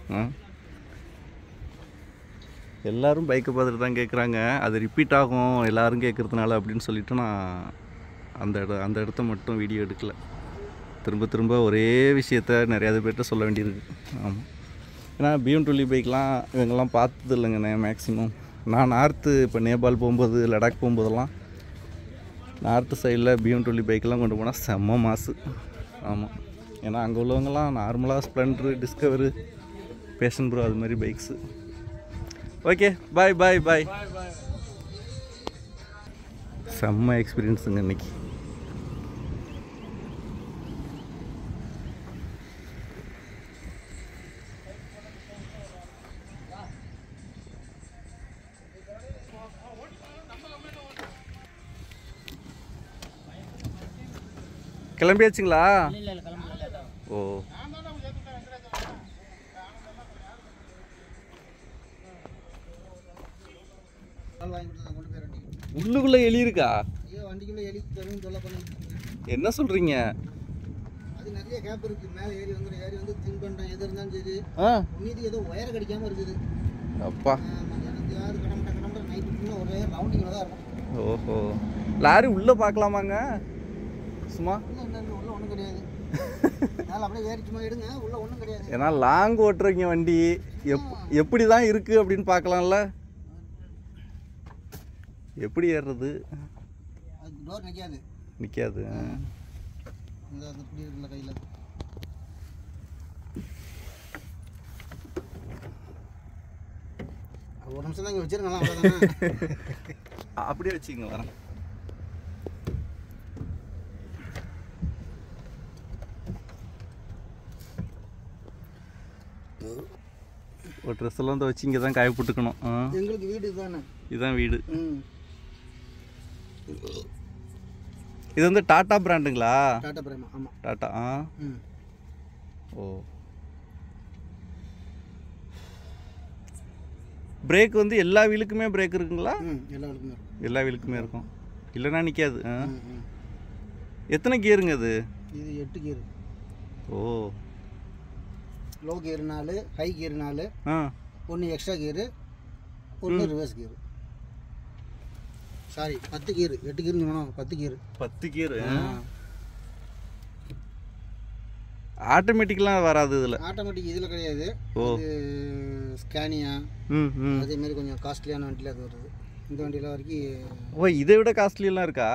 எல்லாரும் பைக்கை பார்த்துட்டு தான் கேட்குறாங்க. அது ரிப்பீட் ஆகும் எல்லோரும் கேட்குறதுனால அப்படின்னு சொல்லிட்டு நான் அந்த இடத்த மட்டும் வீடியோ எடுக்கலை. திரும்ப ஒரே விஷயத்த நிறையா பேர்கிட்ட சொல்ல வேண்டியிருக்கு. ஆமாம், ஏன்னா BMW பைக்லாம் இவங்கெல்லாம் பார்த்தது இல்லைங்கண்ணே மேக்ஸிமம். நான் நார்த்து இப்போ நேபாள் போகும்போது, லடாக் போகும்போதெல்லாம் நார்த்து சைடில் BMW பைக்கெல்லாம் கொண்டு போனால் செம்ம மாசு. ஆமாம், ஏன்னா அங்கே உள்ளவங்கலாம் நார்மலாக ஸ்ப்ளெண்டரு, டிஸ்கவரு, பேஷன் ப்ரோ அது மாதிரி பைக்ஸு. Okay bye. செம்ம எக்ஸ்பீரியன்ஸுங்க இன்னைக்கு. கிளம்பியாச்சுங்களா? ஓ, உள்ளுக்குள்ள எலி இருக்கா? ஐயோ, வண்டிக்குள்ள எலி தரும் தொல்லை பண்ணிட்டு இருக்கு. என்ன சொல்றீங்க? அது நிறைய கேப் இருக்கு. மேலே ஏறி வந்து தின் பண்றேன். எது இருந்தாலும் சரி. மீதி ஏதோ ஒயர் கடிக்காம இருக்குது. அப்பா, எனக்கு யாரு கடமட்ட நைட்டு ஃபுல்லாக ஒரே ரவுண்டிங்கில் தான் இருக்கும். ஓஹோ, லாரி உள்ளே பார்க்கலாமாங்க? சும்மா உள்ள ஒன்றும் கிடையாது. அதனால் அப்படியே ஏறி சும்மா எடுங்க, உள்ள ஒன்றும் கிடையாது. ஏன்னா லாங் ஓட்டுறீங்க வண்டி, எப்படி தான் இருக்குது அப்படின்னு பார்க்கலாம்ல. எப்படி ஏறுறது? அது டோர் நிற்காது. இந்த இப்படி இருக்குல்ல கையில். ஒரு நிமிஷம் தான் இங்கே வச்சிருக்கலாம், அவ்வளோதானே. அப்படியே வச்சுக்கங்க, வரேன். ஒரு ட்ரெஸ் எல்லாம் வச்சு இங்கே தான் காய போட்டுக்கணும். எங்களுக்கு வீடு தானே, இதுதான் வீடு. இது வந்து டாடா பிராண்டுங்களா? டாடா பிரேமா. ஆமாம், டாடா. ஓ, பிரேக் வந்து எல்லா வீலுக்குமே பிரேக் இருக்குங்களா? எல்லா வீலுக்குமே இருக்கும், இல்லைன்னா நிற்காது. எத்தனை கியருங்க அது? இது 8 கியர். ஓ, low gear 4, high gear 4, 1 extra gear, ஒன்று ரிவர்ஸ் கியர். சாரி 10 கியர், 8 கியர்னு சொன்னோம், 10 கியர். 10 கியர். ஆட்டோமேட்டிக்லாம் வராது இதில்? ஆட்டோமேட்டிக் இதில் கிடையாது. இது ஸ்கேனியா அதேமாரி கொஞ்சம் காஸ்ட்லியான வண்டியில் அது வருது. இந்த வண்டியில் வரைக்கும் இதை விட காஸ்ட்லியெல்லாம் இருக்கா?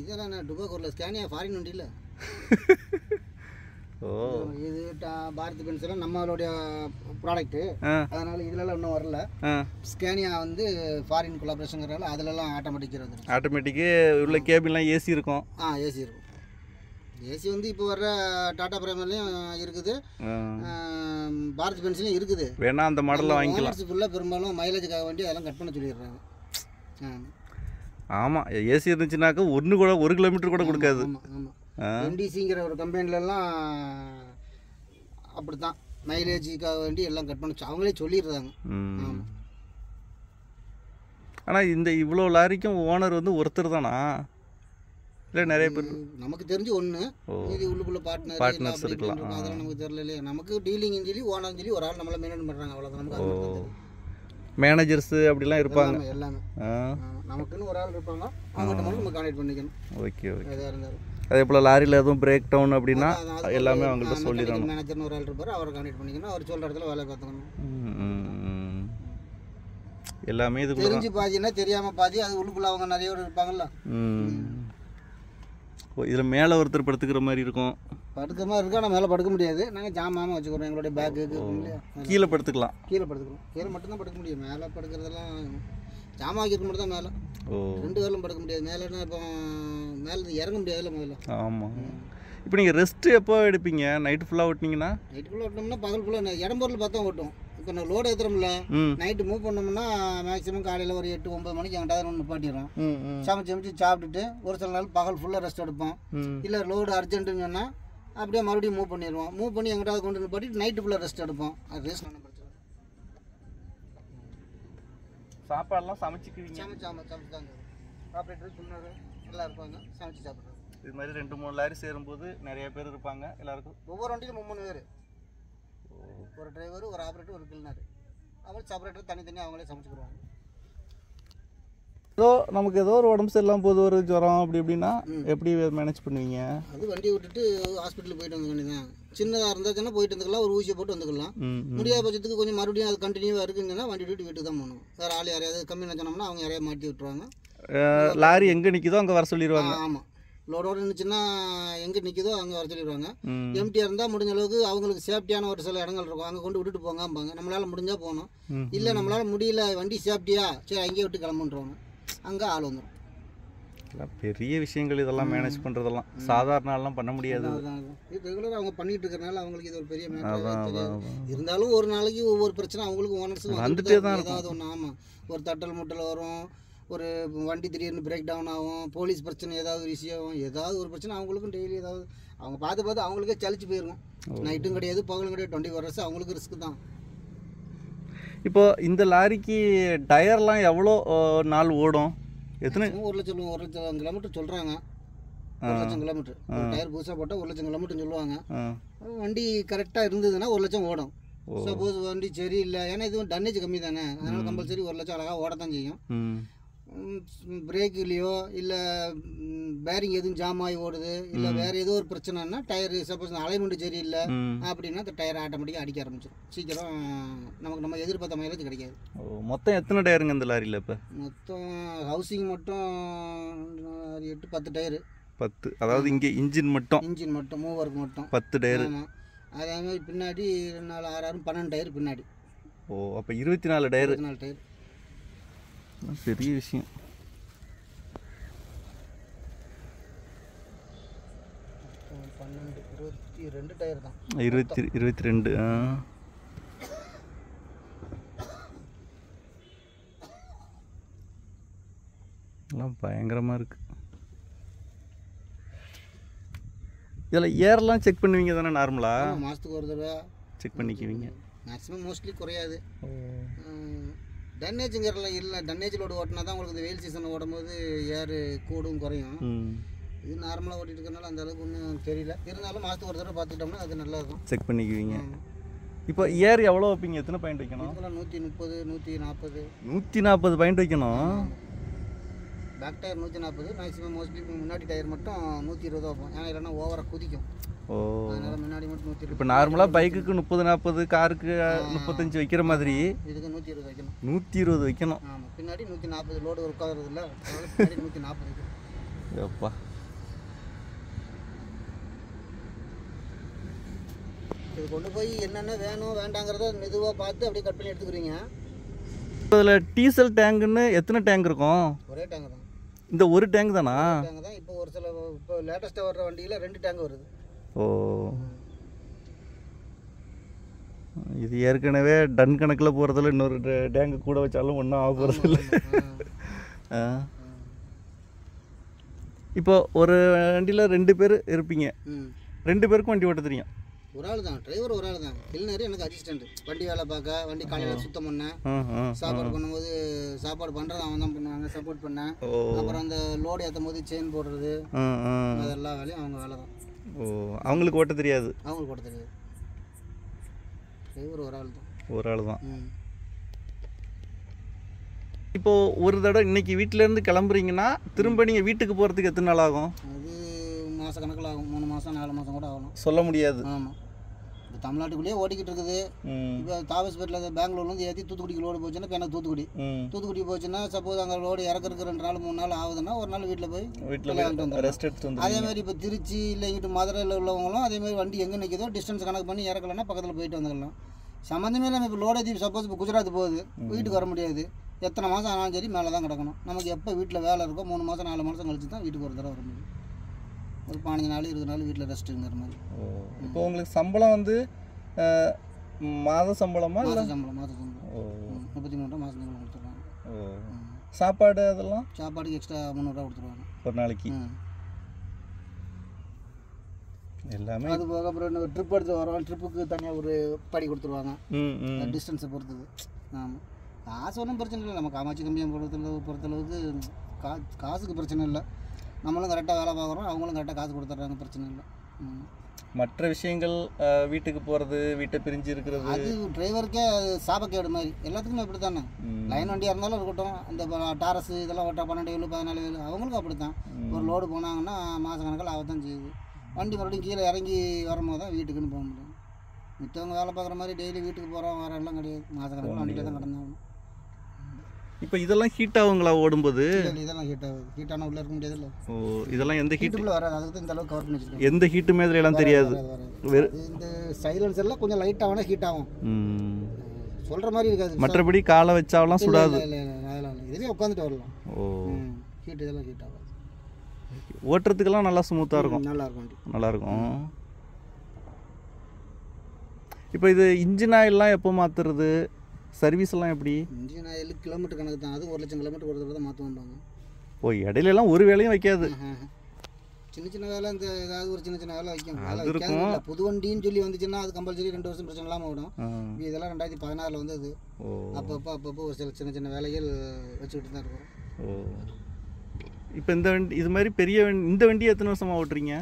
இதெல்லாம் நான் டுபாக்கூரில் ஸ்கேனியா ஃபாரின் வண்டியில். இது பாரத் பென்ஸ்லாம் நம்மளுடைய ப்ராடக்ட்டு, அதனால இதுலலாம் இன்னும் வரல. ஸ்கேனியா வந்து ஃபாரின் கொலாபரேஷன்ங்கிறதால அதிலலாம் ஆட்டோமேட்டிக் வந்து. ஆட்டோமேட்டிக்கு உள்ள கேபின்லாம் ஏசி இருக்கும்? ஏசி இருக்கும். ஏசி வந்து இப்போ வர்ற டாடா பிரைமர்லையும் இருக்குது, பாரத் பென்ஸ்லையும் இருக்குது. வேணா அந்த மாடலில் வாங்கிக்கலாம். ஃபுல்லாக பெரும்பாலும் மைலேஜுக்காக வேண்டி அதெல்லாம் கட் பண்ண சொல்லிடுறாங்க. ஆமாம், ஏசி இருந்துச்சுனாக்கா 1 கிலோமீட்டர் கூட கொடுக்காது. ஆமாம். என்டிசிங்கிற ஒரு கம்பெனிலலாம் அப்படி தான் மைலேஜுக்காக வேண்டி எல்லாம் கட் பண்ண அவங்களே சொல்லிடுறாங்க. ஆனால் இந்த இவ்வளோ லாரிக்கும் ஓனர் வந்து ஒருத்தர் தானா, இல்லை நிறைய பேர்? நமக்கு தெரிஞ்சு ஒன்று, இது உள்ளுக்குள்ளே பார்ட்னர்ஸ் இருக்கலாம். அதெல்லாம் நமக்கு தெரியல இல்லையா. நமக்கு டீலிங்னு சொல்லி ஓனர்னு சொல்லி ஒரு ஆள் நம்மளை மெயின்டைன் பண்ணுறாங்க, அவ்வளோதான். நமக்கு மேனேஜர்ஸு அப்படிலாம் இருப்பாங்க எல்லாமே. நமக்குன்னு ஒரு ஆள் இருப்பாங்க, அவங்ககிட்ட மட்டும் நம்ம கான்டாக்ட் பண்ணிக்கணும். ஓகே. எதாக இருந்தாலும் அதே போல் லாரியில் எதுவும் பிரேக் டவுன் அப்படின்னா எல்லாமே அவங்கள்ட்ட சொல்லிடணும். மேனேஜர்னு ஒரு ஆள் இருப்பார், அவரை கான்டாக்ட் பண்ணிக்கணும். அவர் சொல்கிற இடத்துல வேலை பார்த்துக்கணும். எல்லாமே இது தெரிஞ்சு பாதினா தெரியாமல் பாதி, அது உள்ளுக்குள்ளே அவங்க நிறைய பேர் இருப்பாங்கல்ல. இதில் மேலே ஒருத்தர் படுத்துக்கிற மாதிரி இருக்கும். படுக்கிற மாதிரி இருக்கும், ஆனால் மேலே படுக்க முடியாது. நாங்கள் ஜாமாமல் வச்சுக்கிறோம், எங்களுடைய பேக்கு இல்லையா. கீழே படுத்துக்கலாம். கீழே மட்டும்தான் படுக்க முடியும். மேலே படுக்கிறதெல்லாம் ஜாமான் வைக்கிறது மட்டும் தான் மேலே. 2 பேர்லாம் படுக்க முடியாது. மேலேன்னா இப்போ மேலே இறங்க முடியாதுல்ல முதல்ல. ஆமாம். இப்போ நீங்கள் ரெஸ்ட்டு எப்போ எடுப்பீங்க? நைட்டு ஃபுல்லாக ஓட்டினீங்கன்னா? நைட்டு ஃபுல்லாக ஓட்டினோம்னா பகல் ஃபுல்லாக இடம் பொருள் பார்த்தா ஓட்டும். இப்போ நான் லோடு ஏற்றுறோம்ல, நைட்டு மூவ் பண்ணோம்னா மேக்ஸிமம் காலையில் ஒரு 8-9 மணிக்கு எங்கிட்ட ஒன்று நிப்பாட்டிடுறோம். சமைச்சு சாப்பிட்டுட்டு ஒரு சில நாள் பகல் ஃபுல்லாக ரெஸ்ட் எடுப்போம். இல்லை லோடு அர்ஜென்ட்டுன்னு சொன்னால் அப்படியே மறுபடியும் மூவ் பண்ணிடுவோம். மூவ் பண்ணி எங்கிட்ட கொண்டு நிப்பாட்டிட்டு நைட்டு ஃபுல்லாக ரெஸ்ட் எடுப்போம். அது ரெஸ்ட் ஒன்றும் பிரச்சனை. சாப்பாடெல்லாம் சமைச்சிக்குவீங்க? சமைச்சாங்க. ஆப்ரேட்டர் சொன்னார் எல்லாம் இருப்பாங்க, சமைச்சு சாப்பிட்றாங்க. இது மாதிரி 2-3 லாரி சேரும்போது நிறைய பேர் இருப்பாங்க. எல்லாருக்கும் ஒவ்வொரு வண்டியிலும் 3 பேர், ஒரு டிரைவர், ஒரு ஆப்ரேட்டர், ஒரு கிளீனர். அப்புறம் செப்பரேட்டர் தனித்தனியாக அவங்களே சமைச்சுக்குருவாங்க. நமக்கு ஏதோ ஒரு உடம்பு சரியில்லாமல் போது, ஒரு ஜுரம் அப்படி இப்படின்னா எப்படி மேனேஜ் பண்ணுவீங்க? அது வண்டியை விட்டுட்டு ஹாஸ்பிட்டலுக்கு போயிட்டு வந்த வேண்டியதான். சின்னதாக இருந்தாச்சுன்னா போயிட்டு வந்துக்கலாம், ஒரு ஊசியை போட்டு வந்துக்கலாம். முடியாத பட்சத்துக்கு கொஞ்சம் மறுபடியும் அது கண்டினியூவாக இருக்குன்னா வண்டி விட்டு வீட்டுக்கு தான் போகணும். வேறு ஆள் யாரையாவது கம்மி சொன்னோம்னா அவங்க யாரையாவது மாட்டி விட்டுருவாங்க. லாரி எங்கே நிற்கிதோ அங்கே வர சொல்லிடுவாங்க. ஆமாம், லோடோடு இருந்துச்சுன்னா எங்கே நிற்கிதோ அங்கே வர சொல்லிடுவாங்க. எம்டியாக இருந்தால் முடிஞ்ச அளவுக்கு அவங்களுக்கு சேஃப்டியான ஒரு சில இடங்கள் இருக்கும், அங்கே கொண்டு விட்டுட்டு போங்காம்பாங்க. நம்மளால் முடிஞ்சால் போகணும், இல்லை நம்மளால் முடியல வண்டி சேஃப்டியா சரி அங்கேயே விட்டு கிளம்புன்றவங்க, அங்கே ஆள் வந்துடும். பெரிய விஷயங்கள் இதெல்லாம் மேனேஜ் பண்ணுறதெல்லாம் சாதாரண ஆள்லாம் பண்ண முடியாது. இது ரெகுலராக அவங்க பண்ணிட்டு இருக்கிறனால அவங்களுக்கு இது ஒரு பெரிய மேட்டர். இருந்தாலும் ஒரு நாளைக்கு ஒவ்வொரு பிரச்சனை அவங்களுக்கு ஓனர்ஸும் வந்துட்டே தான் ஏதாவது ஒன்று. ஆமாம், ஒரு தட்டல் முட்டல் வரும், ஒரு வண்டி திடீர்னு பிரேக் டவுன் ஆகும், போலீஸ் பிரச்சனை ஏதாவது விஷயம், ஏதாவது ஒரு பிரச்சனை அவங்களுக்கும் டெய்லி ஏதாவது அவங்க பார்த்து அவங்களுக்கே சலிச்சு போயிருக்கும். நைட்டும் கிடையாது பகலும் கிடையாது, 24 hours அவங்களுக்கு ரிஸ்க் தான். இப்போ இந்த லாரிக்கு டயர்லாம் எவ்வளோ நாள் ஓடும்? எத்தனை? 1,00,000 கிலோமீட்டர் சொல்கிறாங்க. 1,00,000 கிலோமீட்டர் டயர் புதுசாக போட்டால் 1,00,000 கிலோமீட்டர்னு சொல்லுவாங்க. வண்டி கரெக்டாக இருந்ததுன்னா 1,00,000 ஓடும். சப்போஸ் வண்டி சரி இல்லை, ஏன்னா இது டன்னேஜ் கம்மி தானே, அதனால் கம்பல்சரி 1,00,000 அழகாக ஓடத்தான் செய்யும். பிரேக்லேயோ இல்லை பேரிங் எதுவும் ஜாம் ஆகி ஓடுது, இல்லை வேறு ஏதோ ஒரு பிரச்சனைனா டயர் சப்போஸ் அலைன்மெண்ட் சரியில்லை அப்படின்னா அந்த டயர் ஆட்டோமேட்டிக்காக அடிக்க ஆரம்பிச்சிடும். சீக்கிரம் நம்ம எதிர்பார்த்த மைலேஜ் கிடைக்காது. மொத்தம் எத்தனை டயருங்க இந்த லாரியில்? இப்போ மொத்தம் ஹவுசிங் மட்டும் 8-10 டயரு. 10, அதாவது இங்கே இன்ஜின் மட்டும் மூவருக்கு மட்டும் 10 டயரு. அதே மாதிரி பின்னாடி 4, 6, 12 டயர் பின்னாடி. அப்போ 24 டயரு. 24 டயர் பெரிய விஷயம். 22 டயர் தான். 22. எல்லாம் பயங்கரமாக இருக்குது. இதில் ஏர்லாம் செக் பண்ணுவீங்க தானே நார்மலாக? மாதத்துக்கு ஒரு தடவை செக் பண்ணிக்குவீங்க. மேக்ஸிமம் மோஸ்ட்லி குறையாது. டன்னேஜுங்கிறலாம் இல்லை, டன்னேஜ் லோடு ஓட்டினா தான் உங்களுக்கு இந்த வெயில் சீசன் ஓடும்போது ஏர் கூடும் குறையும். இது நார்மலாக ஓட்டிட்டு இருக்கிறனால அந்த அளவுக்கு ஒன்றும் தெரியல. இருந்தாலும் மாதத்துக்கு ஒரு தடவை பார்த்துக்கிட்டோம்னா அது நல்லா இருக்கும். செக் பண்ணிக்குவீங்க. இப்போ ஏர் எவ்வளோ வைப்பீங்க? எத்தனை பாயிண்ட் வைக்கணும்? 130 140 140 பாயிண்ட் வைக்கணும். பேக் டயர் 140, மேக்ஸிமம் மோஸ்ட்லி முன்னாடி டயர் மட்டும் 120 வைப்போம். ஏன்னா இல்லைன்னா ஓவராக குதிக்கும். ஓ, அதனால் முன்னாடி மட்டும் 120. இப்போ நார்மலாக பைக்குக்கு 30-40, காருக்கு 35 வைக்கிற மாதிரி இதுக்கு 120 வைக்கணும். 120 வைக்கணும். ஆமாம், பின்னாடி 140 லோடு உட்காகிறது இல்லை, பின்னாடி 140 வைக்கணும். எப்பா, இது கொண்டு போய் என்னென்ன வேணும் வேண்டாங்கிறத மெதுவாக பார்த்து அப்படியே கட் பண்ணி எடுத்துக்கிறீங்க. இதில் டீசல் டேங்குன்னு எத்தனை டேங்க் இருக்கும்? ஒரே டேங்க் தான். இந்த ஒரு டேங்க் தானா? டேங்க் தான். இப்போ ஒரு சில இப்போ லேட்டஸ்ட்டாக வர்ற வண்டியில் 2 டேங்க் வருது. ஓ, இது ஏற்கனவே டன் கணக்கில் போகிறதுல இன்னொரு டேங்கு கூட வச்சாலும் ஒன்றும் ஆக போகிறது இல்லை. இப்போ ஒரு வண்டியில் 2 பேர் இருப்பீங்க. 2 பேருக்கும் வண்டி ஓட்ட தெரியும்? ஒரு ஆள் தான், டிரைவர் ஒரு ஆள் தான். கிளீனர் எனக்கு அசிஸ்டன்ட். வண்டி வேலை பார்க்க, வண்டி காலையில் சுத்தம் பண்ண, சாப்பாடு பண்ணும்போது சாப்பாடு பண்ணுறது அவன் தான் பண்ணுவாங்க, சப்போர்ட் பண்ணேன். அப்புறம் அந்த லோடு ஏற்றும் போது செயின் போடுறது, அதெல்லா வேலையும் அவங்க வேலை தான். ஓ, அவங்களுக்கு ஓட்ட தெரியாது? அவங்களுக்கு ஓட்ட தெரியாது. டிரைவர் ஒரு ஆள் தான். ஒரு ஆள் தான். இப்போது ஒரு தடவை இன்றைக்கி வீட்டிலேருந்து கிளம்புறீங்கன்னா திரும்ப நீங்கள் வீட்டுக்கு போகிறதுக்கு எத்தனை நாள் ஆகும்? அது மாத கணக்கில் ஆகும். 3 மாதம் 4 மாதம் கூட ஆகணும். சொல்ல முடியாது. ஆமாம், இப்போ தமிழ்நாட்டுக்குள்ளேயே ஓடிக்கிட்டு இருக்குது. இப்போ தாவஸ்பேட்டில் பெங்களூர்லேருந்து ஏற்றி தூத்துக்குடிக்கு லோடு போச்சுன்னா இப்போ எனக்கு தூத்துக்குடி போச்சுன்னா சப்போஸ் அங்கே லோடு இறக்குறதுக்கு 2 நாள் 3 நாள் ஆகுதுன்னா ஒரு நாள் வீட்டில் போய் ரெஸ்ட் எடுத்து வந்து. அதேமாதிரி இப்போ திருச்சி இல்லை இங்கிட்டு மதுரையில் உள்ளவங்களும் அதேமாதிரி வண்டி எங்கே நிற்கிதோ டிஸ்டன்ஸ் கணக்கு பண்ணி இறக்கலைன்னா பக்கத்தில் போயிட்டு வந்துக்கலாம். சம்மந்தமே இல்லாமல் இப்போ லோடு ஏற்றி சப்போஸ் இப்போ குஜராத் போகுது, வீட்டுக்கு வர முடியாது. எத்தனை மாதம் ஆனாலும் சரி மேலே தான் கிடக்கணும். நமக்கு எப்போ வீட்டில் வேலை இருக்கோ 3 மாதம் 4 மாதம் கழிச்சு தான் வீட்டுக்கு ஒரு தடவை வர முடியும். ஒரு 15 நாள் 20 நாள் வீட்டில் ரெஸ்ட்டுங்கிற மாதிரி. இப்போ உங்களுக்கு சம்பளம் வந்து மாத சம்பளமா? மாத சம்பளம். 33 ரூபா மாதம் சம்பளம் கொடுத்துருவாங்க. சாப்பாடு அதெல்லாம்? சாப்பாடுக்கு எக்ஸ்ட்ரா 300 ரூபா கொடுத்துருவாங்க ஒரு நாளைக்கு. எல்லாமே அது போக அப்புறம் ட்ரிப் எடுத்து வரோம், ட்ரிப்புக்கு தனியாக ஒரு படி கொடுத்துருவாங்க, டிஸ்டன்ஸை பொறுத்தது. ஆமாம், காசு ஒன்றும் பிரச்சனை இல்லை. நம்ம காமாட்சி கம்மியாக பொறுத்தளவுக்கு காசுக்கு பிரச்சனை இல்லை. நம்மளும் கரெக்டாக வேலை பார்க்குறோம், அவங்களும் கரெக்டாக காசு கொடுத்துட்றாங்க, பிரச்சனை இல்லை. மற்ற விஷயங்கள் வீட்டுக்கு போகிறது, வீட்டை பிரிஞ்சு இருக்கிறது, அது டிரைவருக்கே சாபக்கேடு மாதிரி. எல்லாத்துக்குமே அப்படி தானே. லைன் வண்டியாக இருந்தாலும் இருக்கட்டும், இந்த டாரஸ் இதெல்லாம் ஓட்டா 12,000 14,000 அவங்களுக்கும் அப்படி தான். ஒரு லோடு போனாங்கன்னா மாத கணக்கில் ஆகத்தான் செய்யுது. வண்டி மறுபடியும் கீழே இறங்கி வரும்போது தான் வீட்டுக்குன்னு போக முடியும். மித்தவங்க வேலை பார்க்குற மாதிரி டெய்லி வீட்டுக்கு போகிறோம் வர எல்லாம் கிடையாது. மாத கணக்கில் வண்டியில் தான் கடந்தாகணும். இப்போ இதெல்லாம் ஹீட் ஆகுங்களா ஓடும்போது? இதெல்லாம் ஹீட் ஆகுது. ஹீட்டான உள்ளே இருக்க முடியாதுல்ல. ஓ, இதெல்லாம் எந்த ஹீட்டுக்குள்ளே வராது. அதுக்கு இந்த அளவுக்கு கவர் பண்ணி வச்சுருக்கோம். எந்த ஹீட்டுமே இதில் எல்லாம் தெரியாது. இந்த சைலன்சர்லாம் கொஞ்சம் லைட் ஆகுனா ஹீட் ஆகும், சொல்கிற மாதிரி இருக்காது. மற்றபடி காலை வச்சாலாம் சுடாது. அதெல்லாம் இதுலேயே உட்காந்துட்டு வரலாம். ஓ, ஹீட் இதெல்லாம் ஹீட் ஆகாது. ஓட்டுறதுக்கெல்லாம் நல்லா ஸ்மூத்தாக இருக்கும். நல்லாயிருக்கும், நல்லாயிருக்கும். இப்போ இது இன்ஜின் ஆயிலெலாம் எப்போ மாற்றுறது, சர்வீஸ் எல்லாம் எப்படி? இன்ஜின் ஆயில் கிலோமீட்டர் கணக்கு தான். அது 1,00,000 கிலோமீட்டர் ஒரு தடவை தான் மாற்றுவாங்க. ஓ, இடையிலலாம் ஒரு வேலையும் வைக்காது? சின்ன வேலை, இந்த ஏதாவது ஒரு சின்ன வேலை வைக்கும். புது வண்டின்னு சொல்லி வந்துச்சுன்னா அது கம்பல்சரி 2 வருஷம் பிரச்சனை இல்லாமல் ஓடும். இதெல்லாம் 2016 வந்தது. அப்பப்போ ஒரு சில சின்ன வேலைகள் வச்சுக்கிட்டு தான் இருக்கிறோம். ஓ, இப்போ இந்த வண்டி இது மாதிரி பெரிய இந்த வண்டியை எத்தனை வருஷமாக ஓட்டுறீங்க?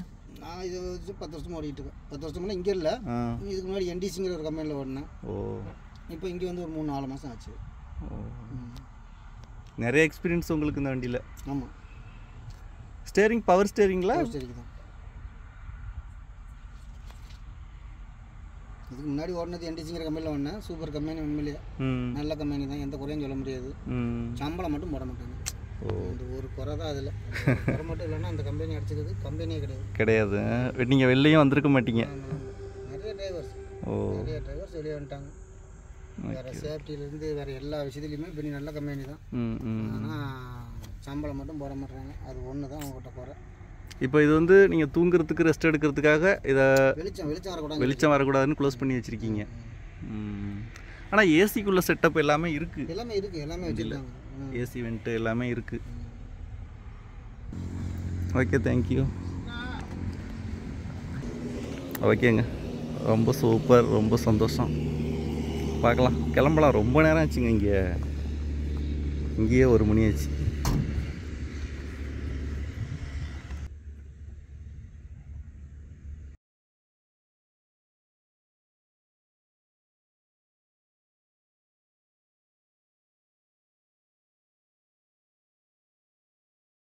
நான் இது 10 வருஷமாக ஓடிட்டு இருக்கேன். 10 வருஷம்னா இங்கே இல்லை, இதுக்கு முன்னாடி என்டிசிங்கிற ஒரு கம்பெனியில் ஓடினேன். ஓ, இப்போ இங்கே வந்து ஒரு 3-4 மாதம் ஆச்சு. நிறைய எக்ஸ்பீரியன்ஸ் உங்களுக்கு இந்த வண்டியில்? ஆமாம். Steering power ஸ்டேரிங்களா? ஸ்டேரிங் தான். இதுக்கு முன்னாடி ஓடினது என்டிசிங்கிற கம்பெனியில் ஓடினேன். சூப்பர் கம்பெனி, உண்மையிலேயே நல்ல கம்பெனி தான், எந்த குறையும் சொல்ல முடியாது. சம்பளம் மட்டும் போட மாட்டாங்க. இந்த ஒரு குறை தான் அதில். குறை மட்டும் இல்லைன்னா அந்த கம்பெனி அடிச்சிருக்குது கம்பெனியே கிடையாது. நீங்கள் வெளிலையும் வந்திருக்க மாட்டீங்க. நிறைய டிரைவர்ஸ் வெளியே வந்துட்டாங்க. வேறு சேஃப்டியிலேருந்து வேறு எல்லா விஷயத்துலையுமே பெரிய நல்ல கம்பெனி தான். ஆனால் சம்பளம் மட்டும் போட மாட்டாங்க. அது ஒன்று தான் அவங்ககிட்ட குறை. இப்போ இது வந்து நீங்கள் தூங்குறதுக்கு ரெஸ்ட் எடுக்கிறதுக்காக இதை வெளிச்சம் வரக்கூடாதுன்னு க்ளோஸ் பண்ணி வச்சுருக்கீங்க. ஆனால் ஏசிக்குள்ளே செட்டப் எல்லாமே இருக்குது? எல்லாமே வச்சுருக்காங்க. ஏசி வெண்ட்டு எல்லாமே இருக்குது. Okay, thank you. ஓகேங்க, ரொம்ப சூப்பர், ரொம்ப சந்தோஷம். பார்க்கலாம், கிளம்பலாம். ரொம்ப நேரம் ஆச்சுங்க, இங்கேயே 1 மணி ஆச்சு.